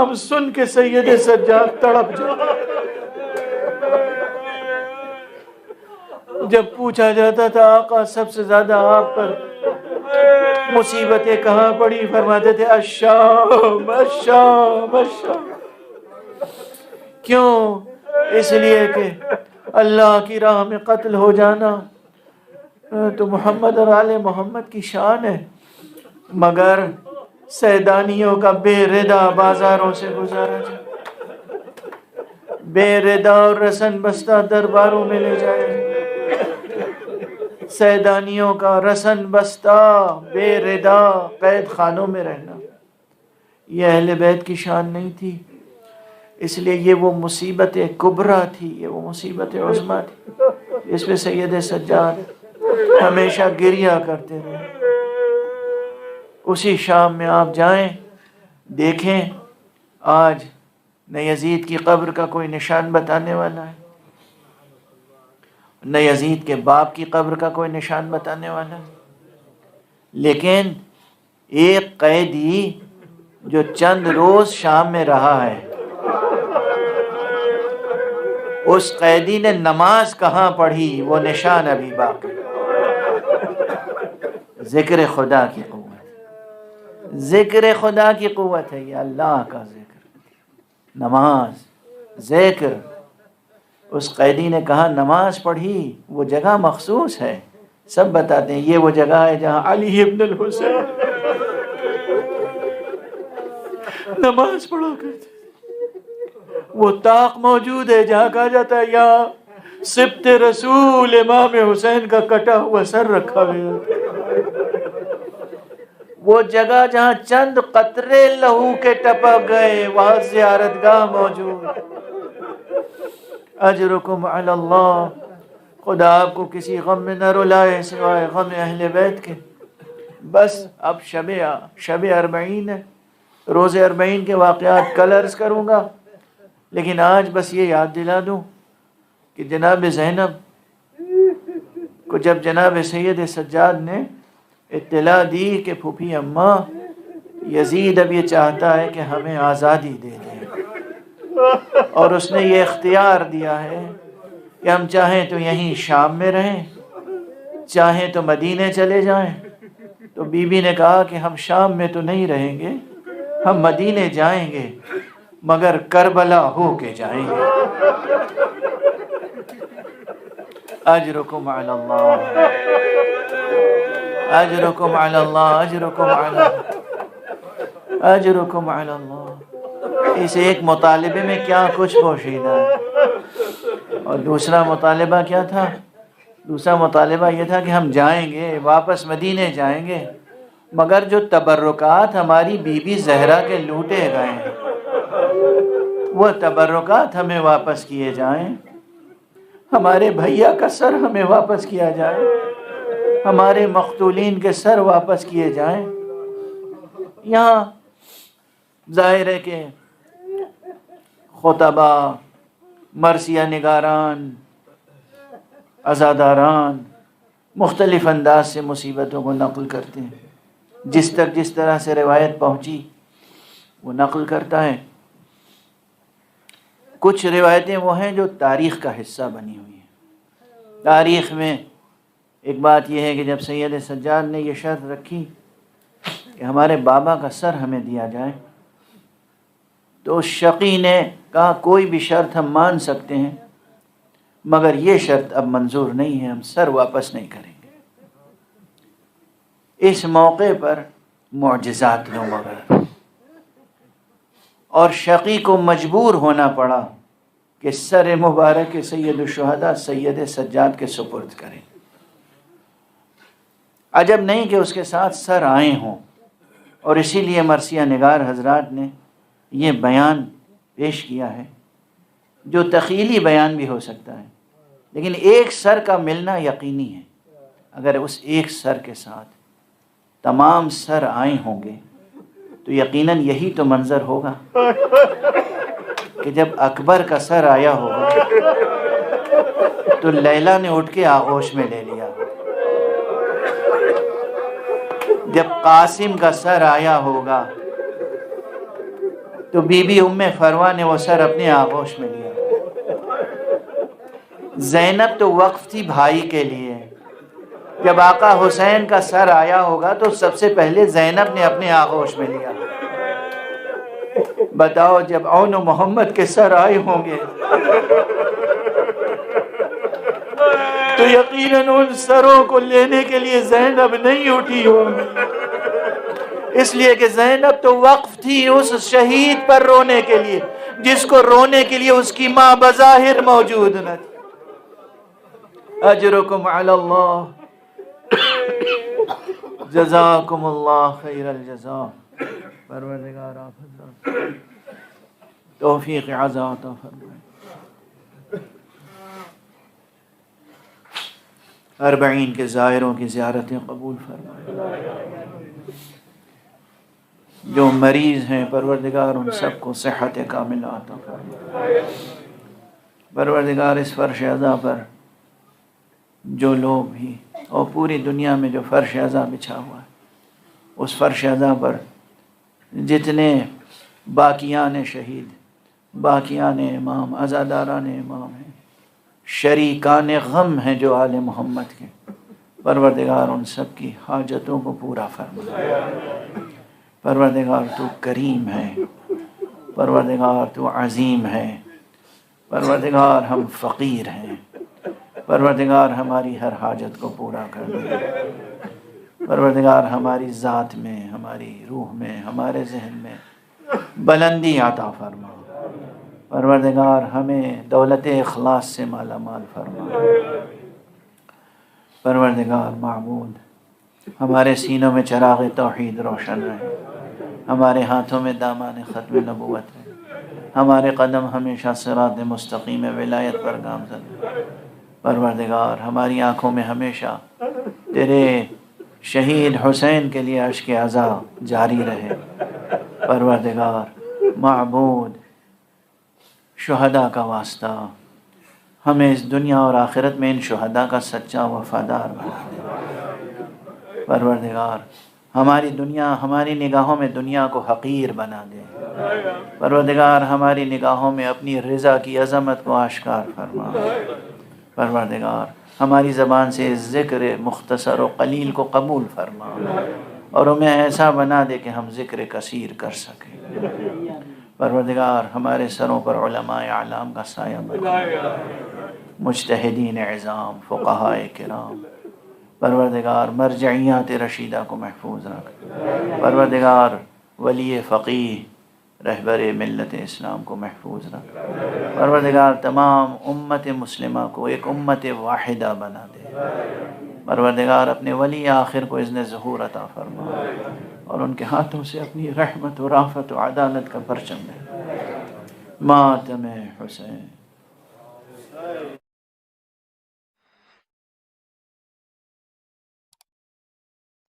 ہم سن کے سید سجاد تڑپ جاتے. جب پوچھا جاتا تھا آقا سب سے زیادہ آپ پر مصیبتیں کہاں پڑی، فرماتے تھے الشام الشام الشام. کیوں؟ اس لیے کہ اللہ کی راہ میں قتل ہو جانا تو محمد اور آل محمد کی شان ہے، مگر سیدانیوں کا بے ردا بازاروں سے گزارا جائے، بے ردا اور رسن بستہ درباروں میں لے جائے. سیدانیوں کا رسن بستہ بے ردا قید خانوں میں رہنا، یہ اہل بیت کی شان نہیں تھی. اس لیے یہ وہ مصیبت کبریٰ تھی، یہ وہ مصیبت عظمیٰ تھی اس پہ سید سجاد ہمیشہ گریہ کرتے رہے. اسی شام میں آپ جائیں دیکھیں، آج نہ یزید کی قبر کا کوئی نشان بتانے والا ہے، نہ یزید کے باپ کی قبر کا کوئی نشان بتانے والا ہے. لیکن ایک قیدی جو چند روز شام میں رہا ہے، اس قیدی نے نماز کہاں پڑھی وہ نشان ابھی باقی. ذکر خدا کی قوت، ذکر خدا کی قوت ہے، یہ اللہ کا ذکر، نماز ذکر. اس قیدی نے کہا نماز پڑھی، وہ جگہ مخصوص ہے. سب بتاتے ہیں یہ وہ جگہ ہے جہاں علی ابن الحسین نماز پڑھا کرتے. وہ طاق موجود ہے جہاں کہا جاتا ہے یہاں سبط رسول امام حسین کا کٹا ہوا سر رکھا گیا. وہ جگہ جہاں چند قطرے لہو کے ٹپک گئے، وہاں زیارت گاہ موجود. اجرکم علی اللہ، خدا آپ کو کسی غم میں نہ رلائے سوائے غم اہل بیت کے. بس اب شب اربعین ہے، روز اربعین کے واقعات کل عرض کروں گا، لیکن آج بس یہ یاد دلا دوں کہ جناب زینب کو جب جناب سید سجاد نے اطلاع دی کہ پھوپھی اماں یزید اب یہ چاہتا ہے کہ ہمیں آزادی دے دے، اور اس نے یہ اختیار دیا ہے کہ ہم چاہیں تو یہیں شام میں رہیں، چاہیں تو مدینے چلے جائیں. تو بی بی نے کہا کہ ہم شام میں تو نہیں رہیں گے، ہم مدینے جائیں گے، مگر کربلا ہو کے جائیں گے. اجرکم علی اللہ، اجرکم علی اللہ، اجرکم علی اللہ، اجرکم علی اللہ. اس ایک مطالبے میں کیا کچھ پوشیدہ ہے. اور دوسرا مطالبہ کیا تھا؟ دوسرا مطالبہ یہ تھا کہ ہم جائیں گے، واپس مدینے جائیں گے، مگر جو تبرکات ہماری بی بی زہرا کے لوٹے گئے ہیں وہ تبرکات ہمیں واپس کیے جائیں. ہمارے بھیا کا سر ہمیں واپس کیا جائے، ہمارے مقتولین کے سر واپس کیے جائیں. یہاں ظاہر ہے کہ خطبہ، مرثیہ نگاران، عزاداران مختلف انداز سے مصیبتوں کو نقل کرتے ہیں. جس طرح سے روایت پہنچی وہ نقل کرتا ہے. کچھ روایتیں وہ ہیں جو تاریخ کا حصہ بنی ہوئی ہیں. تاریخ میں ایک بات یہ ہے کہ جب سید سجاد نے یہ شرط رکھی کہ ہمارے بابا کا سر ہمیں دیا جائے، تو اس شقی نے کہا کوئی بھی شرط ہم مان سکتے ہیں، مگر یہ شرط اب منظور نہیں ہے، ہم سر واپس نہیں کریں گے. اس موقع پر معجزات نمودار، اور شقی کو مجبور ہونا پڑا کہ سر مبارک سید الشہداء سید سجاد کے سپرد کریں. عجب نہیں کہ اس کے ساتھ سر آئے ہوں، اور اسی لیے مرثیہ نگار حضرات نے یہ بیان پیش کیا ہے جو تخیلی بیان بھی ہو سکتا ہے، لیکن ایک سر کا ملنا یقینی ہے. اگر اس ایک سر کے ساتھ تمام سر آئے ہوں گے تو یقیناً یہی تو منظر ہوگا کہ جب اکبر کا سر آیا ہوگا تو لیلا نے اٹھ کے آغوش میں لے لیا، جب قاسم کا سر آیا ہوگا تو بی بی ام فروا نے وہ سر اپنے آغوش میں لیا. زینب تو وقف تھی بھائی کے لیے. جب آقا حسین کا سر آیا ہوگا تو سب سے پہلے زینب نے اپنے آغوش میں لیا. بتاؤ جب اون و محمد کے سر آئے ہوں گے تو یقیناً ان سروں کو لینے کے لیے زینب نہیں اٹھی ہوگی، اس لیے کہ زینب تو وقف تھی اس شہید پر رونے کے لیے جس کو رونے کے لیے اس کی ماں بظاہر موجود نہ تھی. اجرکم علی اللہ، جزاکم اللہ خیر الجزاء. پروردگار آپ حضرات توفیق عطا فرمائے. 40 کے زائروں کی زیارتیں قبول فرمائے. جو مریض ہیں پروردگار ان سب کو صحت کاملہ عطا فرمائے. پروردگار اس فرش عزا پر جو لوگ بھی اور پوری دنیا میں جو فرش عزا بچھا ہوا ہے اس فرش عزا پر جتنے باقیان شہید، باقیان امام، عزاداران امام ہیں، شریکان غم ہیں جو آل محمد کے، پروردگار ان سب کی حاجتوں کو پورا فرمائے. پروردگار تو کریم ہے، پروردگار تو عظیم ہے، پروردگار ہم فقیر ہیں، پروردگار ہماری ہر حاجت کو پورا کر دے. پروردگار ہماری ذات میں، ہماری روح میں، ہمارے ذہن میں بلندی عطا فرما. پروردگار ہمیں دولت اخلاص سے مالا مال فرما. پروردگار معبود ہمارے سینوں میں چراغ توحید روشن رہے، ہمارے ہاتھوں میں دامان ختم نبوت رہے، ہمارے قدم ہمیشہ صراط مستقیم ولایت پر گامزن رہے. پروردگار ہماری آنکھوں میں ہمیشہ تیرے شہید حسین کے لیے اشک عزا جاری رہے. پروردگار معبود شہداء کا واسطہ ہمیں اس دنیا اور آخرت میں ان شہداء کا سچا وفادار بنا دے. پروردگار ہماری دنیا، ہماری نگاہوں میں دنیا کو حقیر بنا دے. پروردگار ہماری نگاہوں میں اپنی رضا کی عظمت کو آشکار فرما. پروردگار ہماری زبان سے ذکر مختصر و قلیل کو قبول فرما اور ہمیں ایسا بنا دے کہ ہم ذکر کثیر کر سکیں. پروردگار ہمارے سروں پر علماء اعلام کا سایہ بنا، مجتہدین عظام، فقہاء کرام. پروردگار مرجعیات رشیدہ کو محفوظ رکھ. پروردگار ولی فقیہ رہبر ملت اسلام کو محفوظ رکھ. پروردگار تمام امت مسلمہ کو ایک امت واحدہ بنا دے. پروردگار اپنے ولی آخر کو اذن ظہور عطا فرما اور ان کے ہاتھوں سے اپنی رحمت و رافت و عدالت کا پرچم دے. ماتم حسین.